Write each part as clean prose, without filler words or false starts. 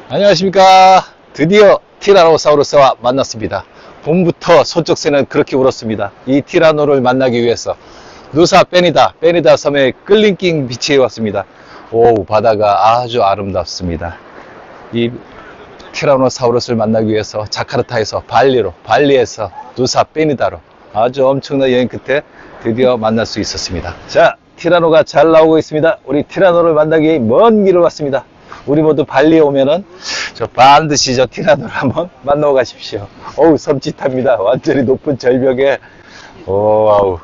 안녕하십니까. 드디어 티라노사우루스와 만났습니다. 봄부터 소쩍새는 그렇게 울었습니다. 이 티라노를 만나기 위해서 누사 빼니다 섬의 끌링킹 비치에 왔습니다. 오, 바다가 아주 아름답습니다. 이 티라노사우루스를 만나기 위해서 자카르타에서 발리에서 누사 빼니다로 아주 엄청난 여행 끝에 드디어 만날 수 있었습니다. 자, 티라노가 잘 나오고 있습니다. 우리 티라노를 만나기 먼 길을 왔습니다. 우리 모두 발리에 오면은 반드시 저 티라노를 한번 만나고 가십시오. 어우, 섬찟합니다. 완전히 높은 절벽에 아우,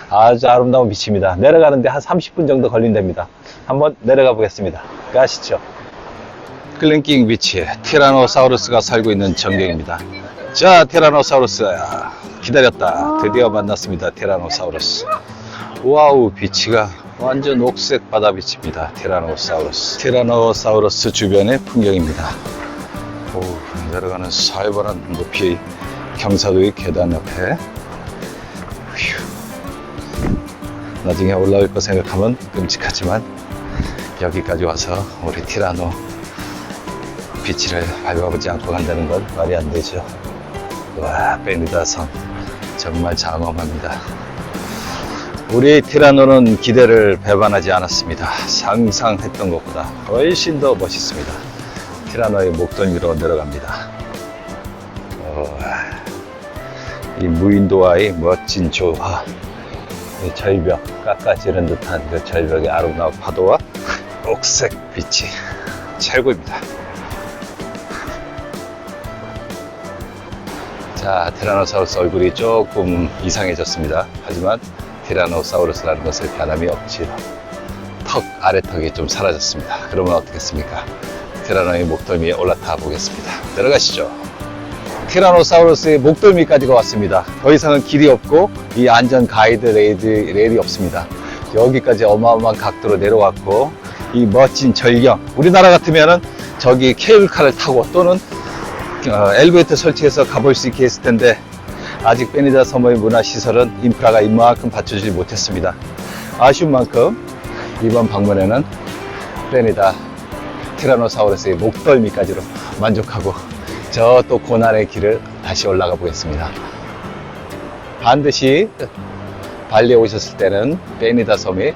아주 아름다운 비치입니다. 내려가는데 한 30분 정도 걸린답니다. 한번 내려가 보겠습니다. 가시죠. 클랭킹 비치에 티라노사우루스가 살고 있는 전경입니다. 자, 티라노사우루스 기다렸다. 드디어 만났습니다. 티라노사우루스. 와우, 비치가 완전 옥색 바다 비치입니다. 티라노사우루스 주변의 풍경입니다. 오, 내려가는 살벌한 높이의 경사도의 계단 옆에 휴. 나중에 올라올 거 생각하면 끔찍하지만 여기까지 와서 우리 티라노 비치를 밟아보지 않고 간다는 건 말이 안 되죠. 와, 빼니다 섬 정말 장엄합니다. 우리 티라노는 기대를 배반하지 않았습니다. 상상했던 것보다 훨씬 더 멋있습니다. 티라노의 목덜미로 내려갑니다. 이 무인도와의 멋진 조화, 이 절벽, 깎아지른 듯한 그 절벽의 아름다운 파도와 옥색 빛이 최고입니다. 자, 티라노사우루스 얼굴이 조금 이상해졌습니다. 하지만 티라노사우루스라는 것에 변함이 없지요. 아래턱이 좀 사라졌습니다. 그러면 어떻겠습니까? 티라노의 목덜미에 올라타 보겠습니다. 내려가시죠. 티라노사우루스의 목덜미까지가 왔습니다. 더 이상은 길이 없고 이 안전 가이드 레일이 없습니다. 여기까지 어마어마한 각도로 내려왔고 이 멋진 절경, 우리나라 같으면은 저기 케이블카를 타고 또는 엘리베이터 설치해서 가볼 수 있게 했을 텐데 아직 빼니다 섬의 문화시설은 인프라가 이만큼 받쳐주지 못했습니다. 아쉬운 만큼 이번 방문에는 빼니다 티라노사우루스의 목덜미까지로 만족하고 저 또 고난의 길을 다시 올라가 보겠습니다. 반드시 발리에 오셨을 때는 빼니다 섬의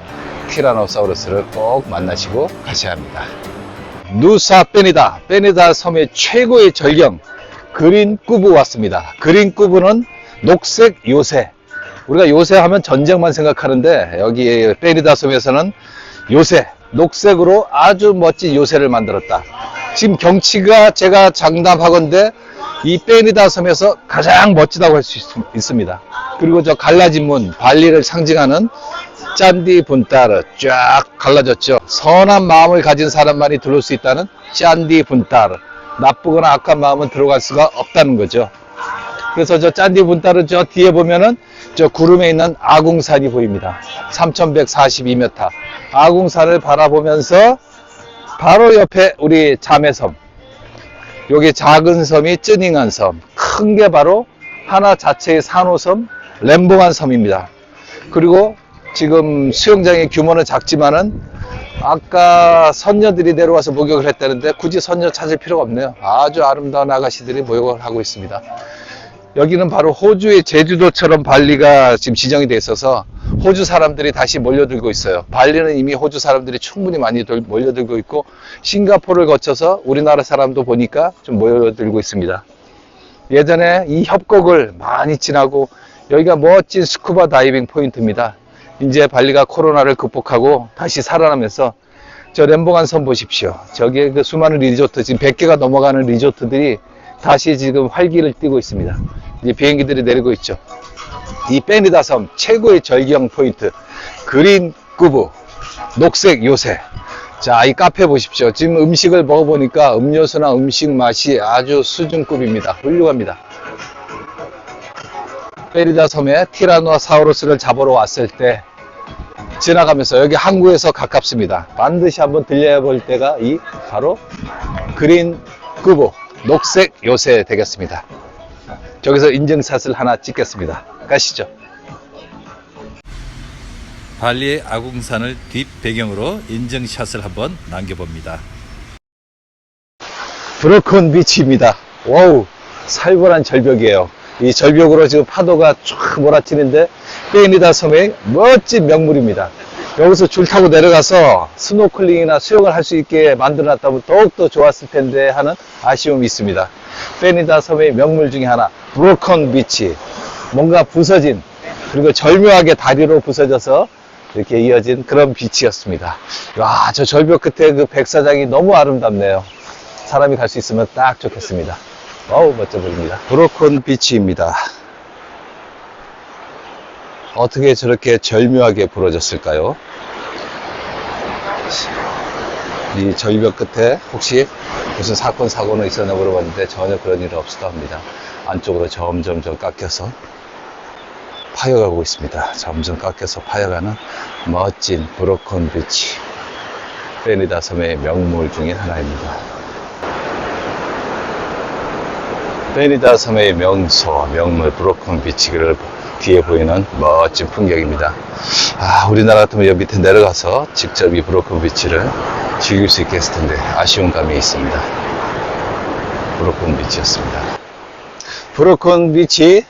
티라노사우루스를 꼭 만나시고 가셔야 합니다. 누사 빼니다 섬의 최고의 절경 그린 꾸부 왔습니다. 그린 꾸부는 녹색 요새. 우리가 요새 하면 전쟁만 생각하는데 여기 빼니다 섬에서는 요새, 녹색으로 아주 멋진 요새를 만들었다. 지금 경치가 제가 장담하건대 이 빼니다 섬에서 가장 멋지다고 할 수 있습니다. 그리고 저 갈라진 문, 발리를 상징하는 짠디 분따르 쫙 갈라졌죠. 선한 마음을 가진 사람만이 들어올 수 있다는 짠디 분따르. 나쁘거나 악한 마음은 들어갈 수가 없다는 거죠. 그래서 저 짠디 분따르 저 뒤에 보면은 저 구름에 있는 아궁산이 보입니다. 3142m. 아궁산을 바라보면서 바로 옆에 우리 자매섬. 여기 작은 섬이 쯔닝한 섬. 큰 게 바로 하나 자체의 산호섬 램봉한 섬입니다. 그리고 지금 수영장의 규모는 작지만은 아까 선녀들이 내려와서 목욕을 했다는데 굳이 선녀 찾을 필요가 없네요. 아주 아름다운 아가씨들이 목욕을 하고 있습니다. 여기는 바로 호주의 제주도처럼 발리가 지금 지정이 돼 있어서 호주 사람들이 다시 몰려들고 있어요. 발리는 이미 호주 사람들이 충분히 많이 몰려들고 있고 싱가포르를 거쳐서 우리나라 사람도 보니까 좀 몰려들고 있습니다. 예전에 이 협곡을 많이 지나고 여기가 멋진 스쿠버 다이빙 포인트입니다. 이제 발리가 코로나를 극복하고 다시 살아나면서 저 램봉한 섬 보십시오. 저기에 그 수많은 리조트, 지금 100개가 넘어가는 리조트들이 다시 지금 활기를 띠고 있습니다. 이제 비행기들이 내리고 있죠. 이 빼니다 섬 최고의 절경 포인트 그린 꾸부 녹색 요새. 자, 이 카페 보십시오. 지금 음식을 먹어보니까 음료수나 음식 맛이 아주 수준급입니다. 훌륭합니다. 빼니다 섬에 티라노사우루스를 잡으러 왔을 때 지나가면서 여기 항구에서 가깝습니다. 반드시 한번 들려야 볼 때가 이 바로 그린 꾸부 녹색 요새 되겠습니다. 저기서 인증샷을 하나 찍겠습니다. 가시죠. 발리의 아궁산을 뒷배경으로 인증샷을 한번 남겨봅니다. 브로큰 비치입니다. 와우, 살벌한 절벽이에요. 이 절벽으로 지금 파도가 쫙 몰아치는데 페니다 섬의 멋진 명물입니다. 여기서 줄 타고 내려가서 스노클링이나 수영을 할 수 있게 만들어놨다면 더욱더 좋았을 텐데 하는 아쉬움이 있습니다. 페니다 섬의 명물 중에 하나, 브로큰 비치. 뭔가 부서진, 그리고 절묘하게 다리로 부서져서 이렇게 이어진 그런 비치였습니다. 와, 저 절벽 끝에 그 백사장이 너무 아름답네요. 사람이 갈 수 있으면 딱 좋겠습니다. 어우, 멋져 보입니다. 브로큰 비치입니다. 어떻게 저렇게 절묘하게 부러졌을까요? 이 절벽 끝에 혹시 무슨 사건, 사고는 있었나 물어봤는데 전혀 그런 일은 없었다 합니다. 안쪽으로 점점점 깎여서 파여가고 있습니다. 점점 깎여서 파여가는 멋진 브로큰 비치. 페니다 섬의 명물 중에 하나입니다. 페니다 섬의 명소, 명물 브로큰 비치를 뒤에 보이는 멋진 풍경입니다. 아, 우리나라 같으면 여기 밑에 내려가서 직접 이 브로큰 비치를 즐길 수 있겠을 텐데 아쉬운 감이 있습니다. 브로큰 비치였습니다. 브로큰 비치,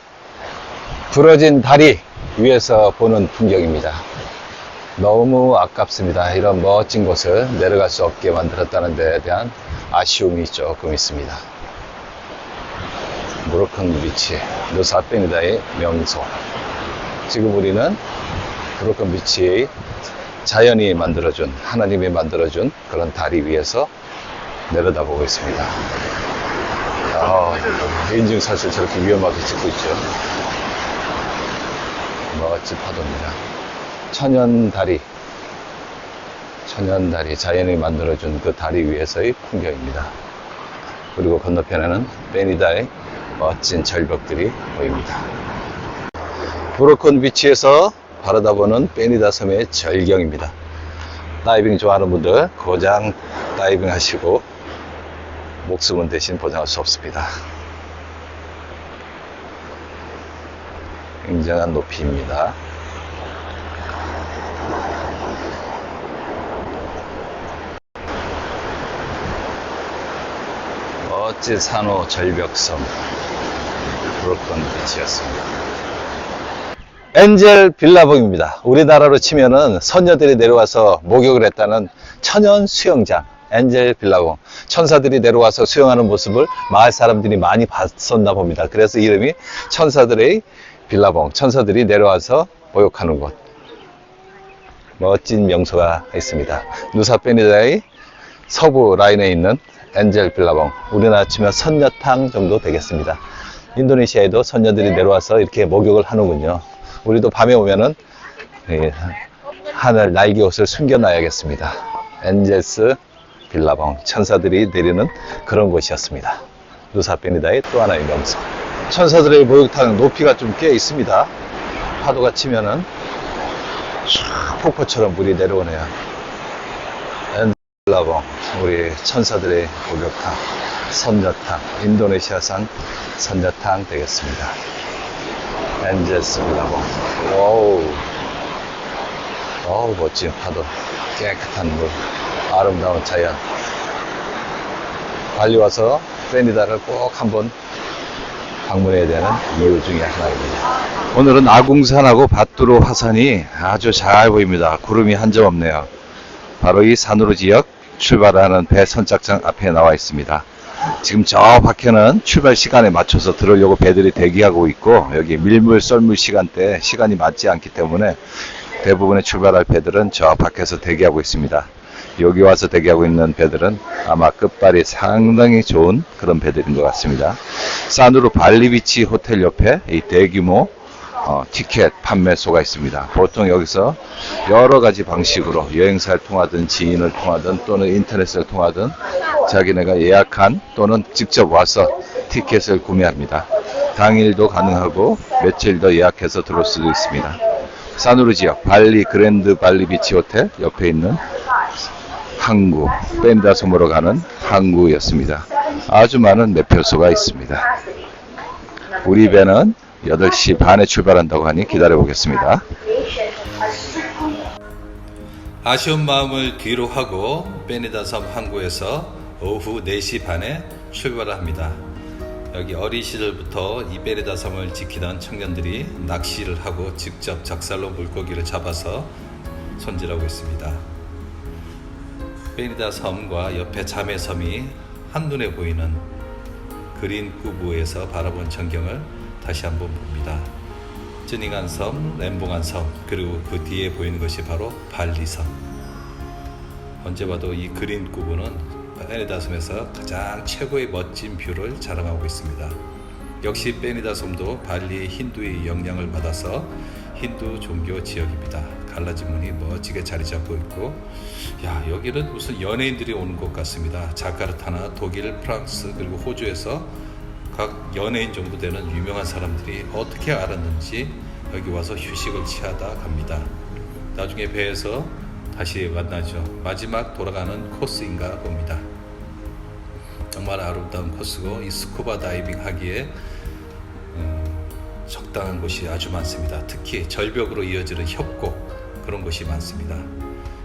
부러진 다리 위에서 보는 풍경입니다. 너무 아깝습니다. 이런 멋진 곳을 내려갈 수 없게 만들었다는 데에 대한 아쉬움이 조금 있습니다. 브로큰 비치, 누사 페니다의 명소. 지금 우리는 브로큰 비치의 자연이 만들어준, 하나님이 만들어준 그런 다리 위에서 내려다보고 있습니다. 인증샷을 저렇게 위험하게 찍고 있죠. 멋진 파도입니다. 천연다리, 자연이 만들어준 그 다리 위에서의 풍경입니다. 그리고 건너편에는 페니다의 멋진 절벽들이 보입니다. 브로큰 비치에서 바라다보는 페니다 섬의 절경입니다. 다이빙 좋아하는 분들 고장 다이빙 하시고 목숨은 대신 보장할 수 없습니다. 굉장한 높이입니다. 멋진 산호 절벽섬 브로큰 비치였습니다. 엔젤 빌라봉입니다. 우리나라로 치면은 선녀들이 내려와서 목욕을 했다는 천연 수영장 엔젤 빌라봉. 천사들이 내려와서 수영하는 모습을 마을 사람들이 많이 봤었나 봅니다. 그래서 이름이 천사들의 빌라봉, 천사들이 내려와서 목욕하는 곳. 멋진 명소가 있습니다. 누사 페니다의 서부 라인에 있는 엔젤 빌라봉. 우리나라 치면 선녀탕 정도 되겠습니다. 인도네시아에도 선녀들이 내려와서 이렇게 목욕을 하는군요. 우리도 밤에 오면은 하늘 날개 옷을 숨겨놔야겠습니다. 엔젤스 빌라봉, 천사들이 내리는 그런 곳이었습니다. 누사 페니다의 또 하나의 명소. 천사들의 목욕탕 높이가 좀 꽤 있습니다. 파도가 치면은 폭포처럼 물이 내려오네요. 엔젤 빌라봉, 우리 천사들의 목욕탕, 선녀탕, 인도네시아산 선녀탕 되겠습니다. 엔젤스 빌라봉. 어우, 멋진 파도, 깨끗한 물, 아름다운 자연. 발리 와서 페니다를 꼭 한번 방문해야 되는 이유 중에 하나입니다. 오늘은 아궁산하고 밭두루 화산이 아주 잘 보입니다. 구름이 한 점 없네요. 바로 이 산으로 지역 출발하는 배 선착장 앞에 나와 있습니다. 지금 저 밖에는 출발 시간에 맞춰서 들어오려고 배들이 대기하고 있고, 여기 밀물 썰물 시간대에 시간이 맞지 않기 때문에 대부분의 출발할 배들은 저 밖에서 대기하고 있습니다. 여기 와서 대기하고 있는 배들은 아마 끝발이 상당히 좋은 그런 배들인 것 같습니다. 산으로 발리비치 호텔 옆에 이 대규모 티켓 판매소가 있습니다. 보통 여기서 여러 가지 방식으로 여행사를 통하든 지인을 통하든 또는 인터넷을 통하든 자기네가 예약한 또는 직접 와서 티켓을 구매합니다. 당일도 가능하고 며칠 더 예약해서 들어올 수도 있습니다. 산우르 지역 발리 그랜드 발리 비치 호텔 옆에 있는 항구, 페니다 섬으로 가는 항구였습니다. 아주 많은 매표소가 있습니다. 우리 배는 8시 반에 출발한다고 하니 기다려 보겠습니다. 아쉬운 마음을 뒤로 하고 페니다 섬 항구에서 오후 4시 반에 출발을 합니다. 여기 어린 시절부터 이 베네다 섬을 지키던 청년들이 낚시를 하고 직접 작살로 물고기를 잡아서 손질하고 있습니다. 베네다 섬과 옆에 자매섬이 한눈에 보이는 그린 꾸부에서 바라본 전경을 다시 한번 봅니다. 쯔닝한 섬, 램봉한 섬, 그리고 그 뒤에 보이는 것이 바로 발리섬. 언제 봐도 이 그린 꾸부는 베네다 섬에서 가장 최고의 멋진 뷰를 자랑하고 있습니다. 역시 베네다 섬도 발리의 힌두의 영향을 받아서 힌두 종교 지역입니다. 갈라진 문이 멋지게 자리 잡고 있고, 야, 여기는 무슨 연예인들이 오는 것 같습니다. 자카르타나 독일, 프랑스, 그리고 호주에서 각 연예인 정도 되는 유명한 사람들이 어떻게 알았는지 여기 와서 휴식을 취하다 갑니다. 나중에 배에서 다시 만나죠. 마지막 돌아가는 코스인가 봅니다. 정말 아름다운 코스고, 이 스쿠버 다이빙 하기에 적당한 곳이 아주 많습니다. 특히 절벽으로 이어지는 협곡, 그런 곳이 많습니다.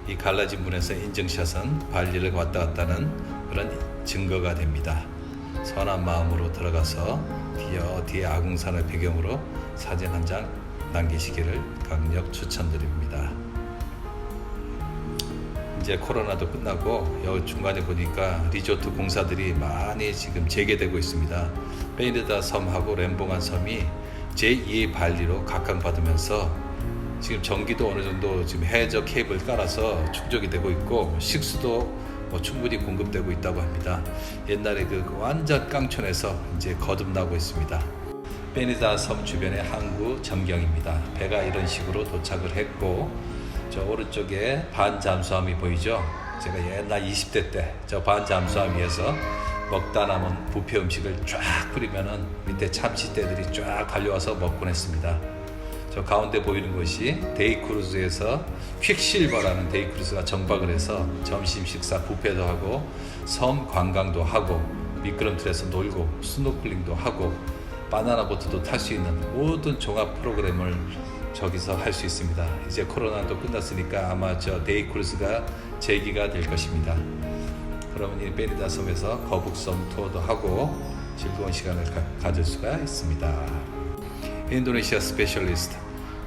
이 갈라진 문에서 인증샷은 발리를 왔다 갔다 하는 그런 증거가 됩니다. 선한 마음으로 들어가서 뒤에 아궁산을 배경으로 사진 한 장 남기시기를 강력 추천드립니다. 이제 코로나도 끝나고 여기 중간에 보니까 리조트 공사들이 많이 지금 재개되고 있습니다. 베네다 섬하고 램봉한 섬이 제2의 발리로 각광받으면서 지금 전기도 어느 정도 지금 해저 케이블 깔아서 충족이 되고 있고, 식수도 충분히 공급되고 있다고 합니다. 옛날에 그 완전 깡촌에서 이제 거듭나고 있습니다. 베네다 섬 주변의 항구 전경입니다. 배가 이런 식으로 도착을 했고, 저 오른쪽에 반잠수함이 보이죠? 제가 옛날 20대 때 저 반잠수함 위에서 먹다 남은 뷔페 음식을 쫙 뿌리면은 밑에 참치떼들이 쫙 달려와서 먹곤 했습니다. 저 가운데 보이는 것이 데이크루즈에서 퀵실버라는 데이크루즈가 정박을 해서 점심 식사 뷔페도 하고 섬 관광도 하고 미끄럼틀에서 놀고 스노클링도 하고 바나나 보트도 탈 수 있는 모든 종합 프로그램을 저기서 할 수 있습니다. 이제 코로나도 끝났으니까 아마 저 데이크루즈가 재기가 될 것입니다. 그러면 이 베네다 섬에서 거북섬 투어도 하고 즐거운 시간을 가질 수가 있습니다. 인도네시아 스페셜리스트,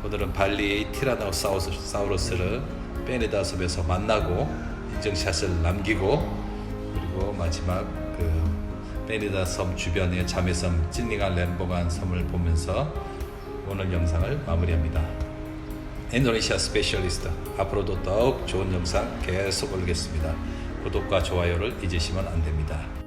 오늘은 발리의 티라노사우루스를 베네다 섬에서 만나고 인증샷을 남기고, 그리고 마지막 그 베네다 섬 주변의 자매섬 찌닝한 램봉한 섬을 보면서 오늘 영상을 마무리합니다. 인도네시아 스페셜리스트, 앞으로도 더욱 좋은 영상 계속 올리겠습니다. 구독과 좋아요를 잊으시면 안 됩니다.